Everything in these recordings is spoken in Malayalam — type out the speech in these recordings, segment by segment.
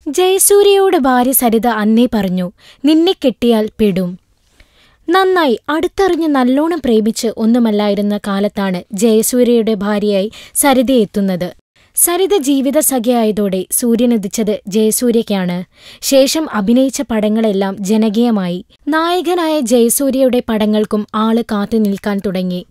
ജയസൂര്യയോട് ഭാര്യ സരിത അന്നേ പറഞ്ഞു, നിന്നെ കെട്ടിയാൽ പെടും. നന്നായി അടുത്തറിഞ്ഞ് നല്ലോണം പ്രേമിച്ച് ഒന്നുമല്ലായിരുന്ന കാലത്താണ് ജയസൂര്യയുടെ ഭാര്യയായി സരിതയെത്തുന്നത്. സരിത ജീവിതസഖിയായതോടെ സൂര്യനുദിച്ചത് ജയസൂര്യയ്ക്കാണ്. ശേഷം അഭിനയിച്ച പടങ്ങളെല്ലാം ജനകീയമായി. നായകനായ ജയസൂര്യയുടെ പടങ്ങൾക്കും ആള് കാത്തുനിൽക്കാൻ തുടങ്ങി.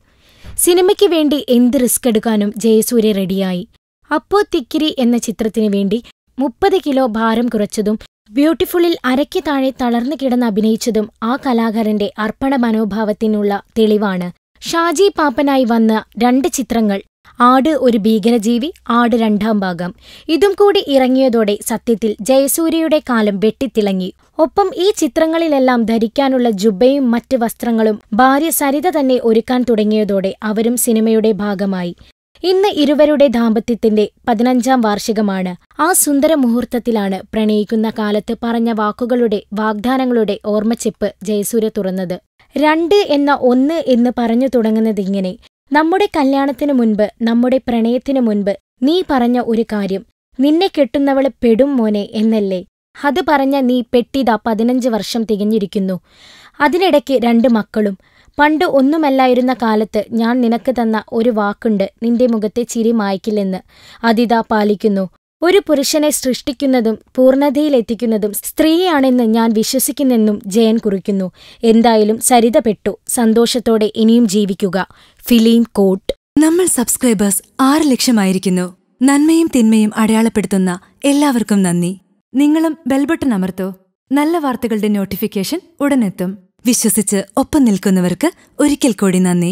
സിനിമയ്ക്ക് വേണ്ടി എന്ത് റിസ്ക് എടുക്കാനും ജയസൂര്യ റെഡിയായി. അപ്പോ തിക്കിരി എന്ന ചിത്രത്തിനു വേണ്ടി 30 കിലോ ഭാരം കുറച്ചതും ബ്യൂട്ടിഫുള്ളിൽ അരയ്ക്ക് താഴെ തളർന്നു കിടന്ന് അഭിനയിച്ചതും ആ കലാകാരന്റെ അർപ്പണ മനോഭാവത്തിനുള്ള തെളിവാണ്. ഷാജി പാപ്പനായി വന്ന 2 ചിത്രങ്ങൾ, ആട് ഒരു ഭീകരജീവി, ആട് 2ാം ഭാഗം. ഇതും കൂടി ഇറങ്ങിയതോടെ സത്യത്തിൽ ജയസൂര്യയുടെ കാലം വെട്ടിത്തിളങ്ങി. ഒപ്പം ഈ ചിത്രങ്ങളിലെല്ലാം ധരിക്കാനുള്ള ജുബ്ബയും മറ്റ് വസ്ത്രങ്ങളും ഭാര്യ സരിത തന്നെ ഒരുക്കാൻ തുടങ്ങിയതോടെ അവരും സിനിമയുടെ ഭാഗമായി. ഇന്ന് ഇരുവരുടെ ദാമ്പത്യത്തിന്റെ 15ാം വാർഷികമാണ്. ആ സുന്ദര മുഹൂർത്തത്തിലാണ് പ്രണയിക്കുന്ന കാലത്ത് പറഞ്ഞ വാക്കുകളുടെ, വാഗ്ദാനങ്ങളുടെ ഓർമ്മച്ചെപ്പ് ജയസൂര്യ തുറന്നത്. 2 എന്ന 1 എന്ന് പറഞ്ഞു തുടങ്ങുന്നതിങ്ങനെ: നമ്മുടെ കല്യാണത്തിനു മുൻപ്, നമ്മുടെ പ്രണയത്തിനു മുൻപ് നീ പറഞ്ഞ ഒരു കാര്യം, നിന്നെ കെട്ടുന്നവള് പെടും മോനെ എന്നല്ലേ. അത് പറഞ്ഞ നീ പെട്ടിതാ 15 വർഷം തികഞ്ഞിരിക്കുന്നു. അതിനിടയ്ക്ക് 2 മക്കളും. പണ്ട് ഒന്നുമല്ലായിരുന്ന കാലത്ത് ഞാൻ നിനക്ക് തന്ന ഒരു വാക്കുണ്ട്, നിന്റെ മുഖത്തെ ചിരി മായ്ക്കില്ലെന്ന്. അതിതാ പാലിക്കുന്നു. ഒരു പുരുഷനെ സൃഷ്ടിക്കുന്നതും പൂർണ്ണതയിലെത്തിക്കുന്നതും സ്ത്രീയാണെന്ന് ഞാൻ വിശ്വസിക്കുന്നെന്നും ജയൻ കുറിക്കുന്നു. എന്തായാലും സരിത പെട്ടു. സന്തോഷത്തോടെ ഇനിയും ജീവിക്കുക. Film quote. നമ്മൾ സബ്സ്ക്രൈബേഴ്സ് 6 ലക്ഷമായിരിക്കുന്നു. നന്മയും തിന്മയും അടയാളപ്പെടുത്തുന്ന എല്ലാവർക്കും നന്ദി. നിങ്ങളും ബെൽബട്ടൺ അമർത്തോ. നല്ല വാർത്തകളുടെ നോട്ടിഫിക്കേഷൻ ഉടനെത്തും. വിശ്വസിച്ച് ഒപ്പം നിൽക്കുന്നവർക്ക് ഒരിക്കൽ കൂടി നന്ദി.